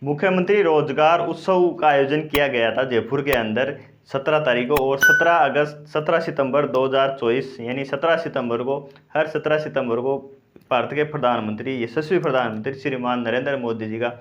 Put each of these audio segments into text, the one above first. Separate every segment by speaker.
Speaker 1: मुख्यमंत्री रोजगार उत्सव का आयोजन किया गया था जयपुर के अंदर 17 तारीख को और 17 सितंबर 2024 यानी 17 सितंबर को हर 17 सितंबर को भारत के प्रधानमंत्री यशस्वी प्रधानमंत्री श्रीमान नरेंद्र मोदी जी का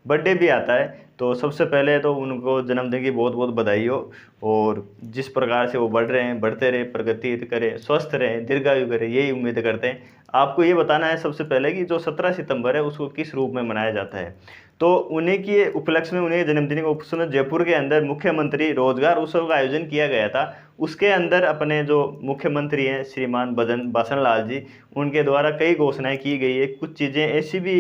Speaker 1: बर्थडे भी आता है। तो सबसे पहले तो उनको जन्मदिन की बहुत बहुत बधाई हो। और जिस प्रकार से वो बढ़ रहे हैं, बढ़ते रहे, प्रगति करें, स्वस्थ रहें, दीर्घायु करें, यही उम्मीद करते हैं। आपको ये बताना है सबसे पहले कि जो 17 सितंबर है उसको किस रूप में मनाया जाता है। तो उन्हीं के उपलक्ष्य में, उन्हीं जन्मदिन के उपलक्ष्य में जयपुर के अंदर मुख्यमंत्री रोजगार उत्सव का आयोजन किया गया था। उसके अंदर अपने जो मुख्यमंत्री हैं श्रीमान बासन लाल जी, उनके द्वारा कई घोषणाएं की गई है। कुछ चीज़ें ऐसी भी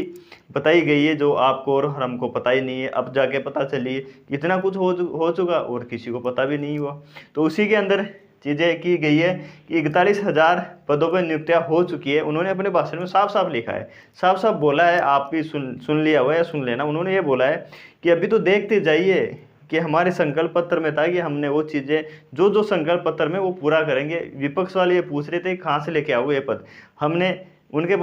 Speaker 1: बताई गई है जो आपको और हमको पता ही नहीं है, अब जाके पता चली है। इतना कुछ हो चुका और किसी को पता भी नहीं हुआ। तो उसी के अंदर चीज़ें की गई है कि 41,000 पदों पर नियुक्तियाँ हो चुकी है। उन्होंने अपने भाषण में साफ साफ लिखा है, साफ साफ बोला है, आप भी सुन लिया हुआ है, सुन लेना। उन्होंने ये बोला है कि अभी तो देखते जाइए कि हमारे संकल्प पत्र में था कि हमने वो चीज़ें जो संकल्प पत्र में वो पूरा करेंगे। विपक्ष वाले ये पूछ रहे थे कहाँ से लेके आओगे ये पद। हमने उनके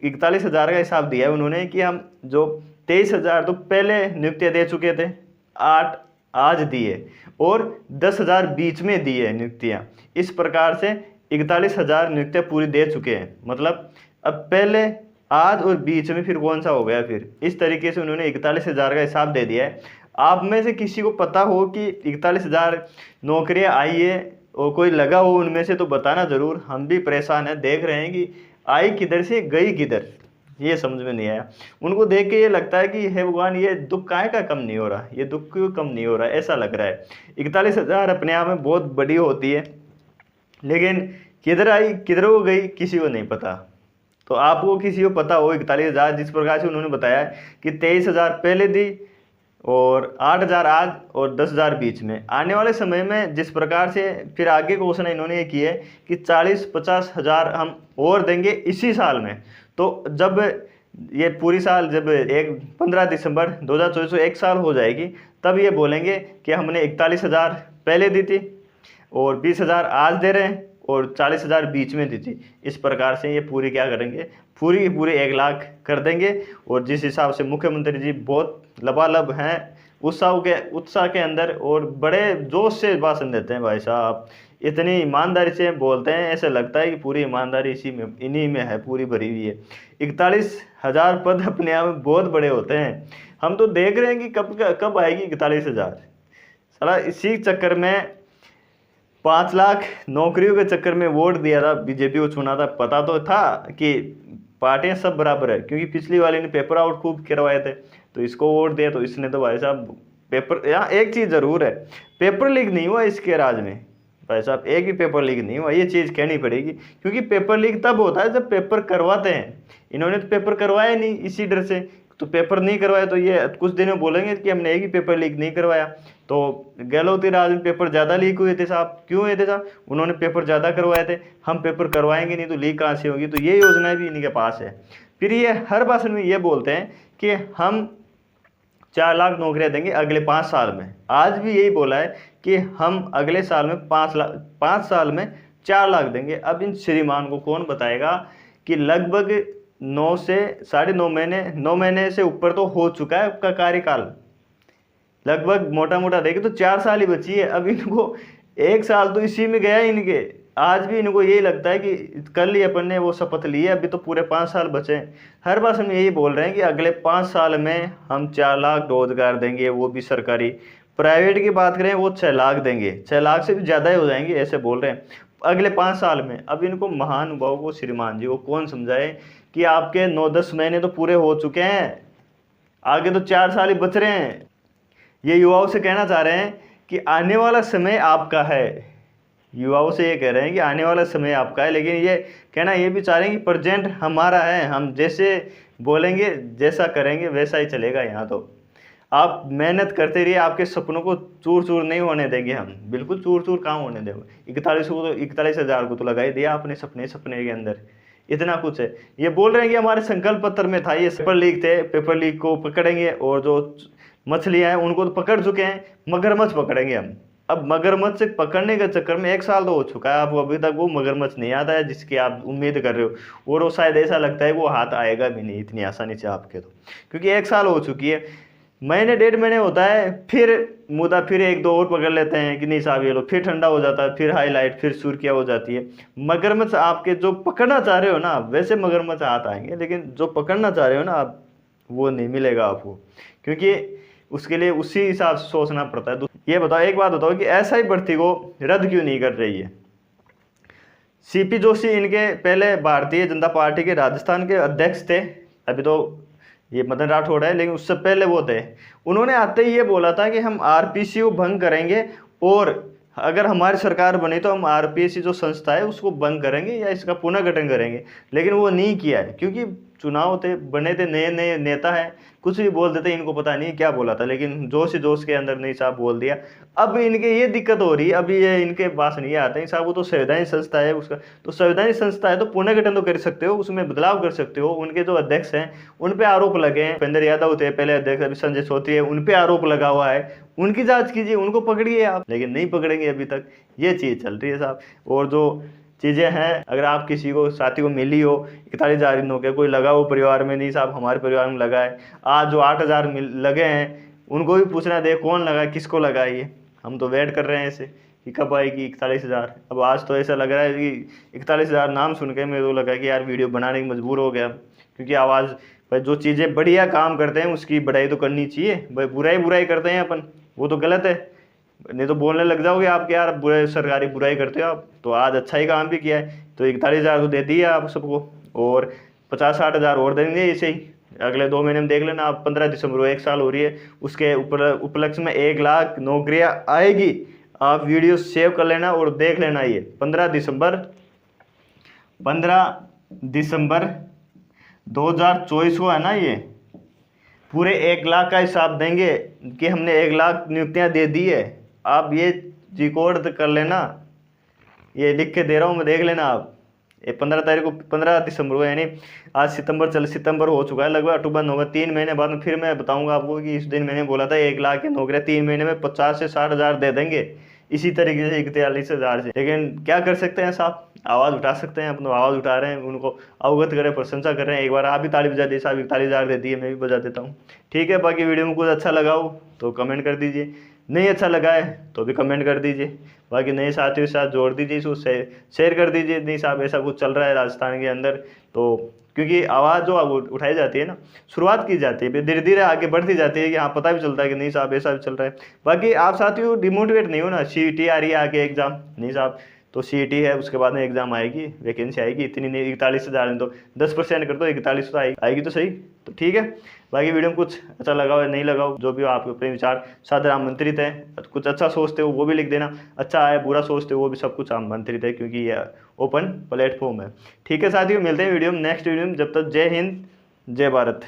Speaker 1: 41,000 का हिसाब दिया है उन्होंने कि हम जो 23,000 तो पहले नियुक्तियाँ दे चुके थे, 8 आज दिए और 10,000 बीच में दी है नियुक्तियाँ। इस प्रकार से 41,000 नियुक्तियाँ पूरी दे चुके हैं। मतलब अब पहले, आज और बीच में फिर कौन सा हो गया। फिर इस तरीके से उन्होंने 41,000 का हिसाब दे दिया है। आप में से किसी को पता हो कि 41,000 नौकरियाँ आई है और कोई लगा हो उनमें से तो बताना ज़रूर। हम भी परेशान हैं, देख रहे हैं कि आई किधर से गई किधर, ये समझ में नहीं आया। उनको देख के ये लगता है कि हे भगवान, ये दुख काहे का कम नहीं हो रहा, ये दुख क्यों कम नहीं हो रहा, ऐसा लग रहा है। 41,000 अपने आप में बहुत बड़ी होती है, लेकिन किधर आई किधर हो गई किसी को नहीं पता। तो आपको किसी को पता हो 41,000, जिस प्रकार से उन्होंने बताया कि 23,000 पहले दी और 8,000 आज और 10,000 बीच में। आने वाले समय में जिस प्रकार से फिर आगे घोषणा इन्होंने ये की है कि 40-50,000 हम और देंगे इसी साल में। तो जब ये पूरी साल, जब 15 दिसंबर 2024 को 1 साल हो जाएगी, तब ये बोलेंगे कि हमने 41,000 पहले दी थी और 20,000 आज दे रहे हैं और 40,000 बीच में दी थी। इस प्रकार से ये पूरी क्या करेंगे, पूरी की पूरी 1 लाख कर देंगे। और जिस हिसाब से मुख्यमंत्री जी बहुत लबालब हैं, उत्साह के अंदर और बड़े जोश से भाषण देते हैं भाई साहब, इतनी ईमानदारी से बोलते हैं, ऐसा लगता है कि पूरी ईमानदारी इन्हीं में है, पूरी भरी हुई है। 41,000 पद अपने आप में बहुत बड़े होते हैं। हम तो देख रहे हैं कि कब आएगी 41,000। साला इसी चक्कर में 5 लाख नौकरियों के चक्कर में वोट दिया था, बीजेपी को चुना था। पता तो था कि पार्टियां सब बराबर है, क्योंकि पिछली वाली ने पेपर आउट खूब करवाए थे, तो इसको वोट दिया। तो इसने तो भाई साहब पेपर, यहाँ एक चीज़ ज़रूर है, पेपर लीक नहीं हुआ इसके राज में भाई साहब, एक भी पेपर लीक नहीं हुआ, ये चीज़ कहनी पड़ेगी। क्योंकि पेपर लीक तब होता है जब पेपर करवाते हैं। इन्होंने तो पेपर करवाया नहीं, इसी डर से तो पेपर नहीं करवाया, तो ये कुछ दिनों बोलेंगे कि हमने एक ही पेपर लीक नहीं करवाया। तो गहलोती राज में पेपर ज़्यादा लीक हुए थे साहब, क्यों हुए थे साहब, उन्होंने पेपर ज़्यादा करवाए थे। हम पेपर करवाएंगे नहीं तो लीक कहाँ से होगी। तो ये योजनाएं भी इनके पास है। फिर ये हर भाषण में ये बोलते हैं कि हम 4 लाख नौकरियां देंगे अगले 5 साल में। आज भी यही बोला है कि हम अगले साल में 5 साल में 4 लाख देंगे। अब इन श्रीमान को कौन बताएगा कि लगभग 9 से 9.5 महीने, 9 महीने से ऊपर तो हो चुका है आपका कार्यकाल। लगभग मोटा मोटा देखें तो 4 साल ही बची है। अब इनको 1 साल तो इसी में गया इनके। आज भी इनको यही लगता है कि कल ही अपन ने वो शपथ ली है, अभी तो पूरे 5 साल बचे हैं। हर बार हम यही बोल रहे हैं कि अगले 5 साल में हम 4 लाख रोजगार देंगे, वो भी सरकारी। प्राइवेट की बात करें वो 6 लाख देंगे, 6 लाख से भी ज़्यादा ही हो जाएंगे, ऐसे बोल रहे हैं अगले 5 साल में। अब इनको महानुभाव को, श्रीमान जी को कौन समझाए कि आपके 9-10 महीने तो पूरे हो चुके हैं, आगे तो 4 साल ही बच रहे हैं। ये युवाओं से कहना चाह रहे हैं कि आने वाला समय आपका है। युवाओं से ये कह रहे हैं कि आने वाला समय आपका है, लेकिन ये कहना ये भी चाह रहे हैं कि प्रेजेंट हमारा है, हम जैसे बोलेंगे जैसा करेंगे वैसा ही चलेगा। यहाँ तो आप मेहनत करते रहिए, आपके सपनों को चूर चूर नहीं होने देंगे हम, बिल्कुल चूर चूर कहाँ होने देंगे। 41,000 को तो लगा ही दिया अपने सपने के अंदर, इतना कुछ है। ये बोल रहे हैं कि हमारे संकल्प पत्र में था, ये पेपर लीक थे, पेपर लीक को पकड़ेंगे और जो मछलियाँ हैं उनको तो पकड़ चुके हैं, मगरमच्छ पकड़ेंगे हम। अब मगरमच्छ से पकड़ने के चक्कर में 1 साल तो हो चुका है, आपको अभी तक वो मगरमच्छ नहीं आता है जिसकी आप उम्मीद कर रहे हो। और वो शायद ऐसा लगता है वो हाथ आएगा भी नहीं इतनी आसानी से आपके, तो क्योंकि 1 साल हो चुकी है। महीने 1.5 महीने होता है, फिर मुद्दा फिर 1-2 और पकड़ लेते हैं कि नहीं साहब ये लो, फिर ठंडा हो जाता है, फिर हाईलाइट, फिर सुर्खियाँ हो जाती है। मगरमच्छ आपके जो पकड़ना चाह रहे हो ना, वैसे मगरमच्छ हाथ आएंगे, लेकिन जो पकड़ना चाह रहे हो ना आप, वो नहीं मिलेगा आपको, क्योंकि उसके लिए उसी हिसाब से सोचना पड़ता है। ये बताओ, एक बात बताओ कि एसआई भर्ती को रद्द क्यों नहीं कर रही है? सीपी जोशी इनके पहले भारतीय जनता पार्टी के राजस्थान के अध्यक्ष थे, अभी तो ये मदन राठौड़ है, लेकिन उससे पहले वो थे। उन्होंने आते ही ये बोला था कि हम आरपीसी को भंग करेंगे, और अगर हमारी सरकार बनी तो हम आरपीसी जो संस्था है उसको भंग करेंगे या इसका पुनर्गठन करेंगे। लेकिन वो नहीं किया है, क्योंकि चुनाव थे, बने थे, नए नए नेता है, कुछ भी बोल देते, इनको पता नहीं क्या बोला था, लेकिन जोश ही जोश के अंदर नहीं साहब बोल दिया। अब इनके ये दिक्कत हो रही है, अभी ये इनके पास नहीं आते हैं साहब, वो तो संवैधानिक संस्था है, उसका तो संवैधानिक संस्था है तो पुनर्गठन तो कर सकते हो, उसमें बदलाव कर सकते हो। उनके जो अध्यक्ष हैं उन पे आरोप लगे हैं, भूपेंद्र यादव थे पहले अध्यक्ष, अभी संजय चौधरी है, उन पे आरोप लगा हुआ है, उनकी जांच कीजिए, उनको पकड़िए आप, लेकिन नहीं पकड़ेंगे अभी तक। ये चीज़ चल रही है साहब। और जो चीज़ें हैं, अगर आप किसी को साथी को मिली हो 41,000 इन हो गया, कोई लगा हो परिवार में, नहीं साहब हमारे परिवार में लगा है, आज जो 8,000 लगे हैं उनको भी पूछना दे कौन लगा है, किसको लगा है। ये हम तो वेट कर रहे हैं ऐसे कि कब आएगी 41,000। अब आज तो ऐसा लग रहा है कि 41,000 नाम सुन के मेरे को लगा कि यार वीडियो बनाने की मजबूर हो गया, क्योंकि आवाज़ भाई, जो चीज़ें बढ़िया काम करते हैं उसकी बढ़ाई तो करनी चाहिए भाई। बुराई करते हैं अपन, वो तो गलत है, नहीं तो बोलने लग जाओगे आप कि यार बुरे सरकारी बुराई करते हो आप। तो आज अच्छा ही काम भी किया है, तो 41,000 तो दे दिया आप सबको, और 50-60,000 और देंगे इसे ही अगले 2 महीने में। देख लेना आप, 15 दिसंबर को 1 साल हो रही है, उसके उपलक्ष्य में 1 लाख नौकरियां आएगी। आप वीडियो सेव कर लेना और देख लेना, ये 15 दिसंबर 2024 को है ना, ये पूरे 1 लाख का हिसाब देंगे कि हमने 1 लाख नियुक्तियां दे दी है। आप ये रिकॉर्ड कर लेना, ये लिख के दे रहा हूँ मैं, देख लेना आप। ये 15 दिसंबर को, यानी आज सितंबर हो चुका है लगभग, अक्टूबर नवंबर, 3 महीने बाद में फिर मैं बताऊंगा आपको कि इस दिन मैंने बोला था 1 लाख की नौकरियां 3 महीने में 50 से 60,000 दे देंगे, इसी तरीके से 41,000 से। लेकिन क्या कर सकते हैं साहब, आवाज़ उठा सकते हैं, अपना आवाज़ उठा रहे हैं, उनको अवगत करें, प्रशंसा कर रहे हैं। एक बार आप भी ताली बजा दी साहब, 41,000 दे दिए, मैं भी बजा देता हूँ, ठीक है। बाकी वीडियो में कुछ अच्छा लगा हो तो कमेंट कर दीजिए, नहीं अच्छा लगा है तो भी कमेंट कर दीजिए। बाकी नए साथियों के साथ जोड़ दीजिए, इसको शेयर कर दीजिए। नहीं साहब ऐसा कुछ चल रहा है राजस्थान के अंदर, तो क्योंकि आवाज़ जो उठाई जाती है ना, शुरुआत की जाती है, फिर धीरे धीरे आगे बढ़ती जाती है कि हाँ पता भी चलता है कि नहीं साहब ऐसा भी चल रहा है। बाकी आप साथियों डिमोटिवेट नहीं हो ना, CET आ रही है आगे एग्जाम, नहीं साहब तो CET है, उसके बाद में एग्जाम आएगी, वैकेंसी आएगी, इतनी नहीं 41,000 तो 10% कर दो, 41 तो आएगी तो सही, तो ठीक है। बाकी वीडियो में कुछ अच्छा लगा हो या नहीं लगा हो, जो भी हो आपके अपने विचार सादर आमंत्रित है। कुछ अच्छा सोचते हो वो भी लिख देना, अच्छा है बुरा सोचते हो वो भी, सब कुछ आमंत्रित है, क्योंकि ये ओपन प्लेटफॉर्म है। ठीक है साथियों, मिलते हैं वीडियो में, नेक्स्ट वीडियो में। जब तक जय हिंद, जय भारत।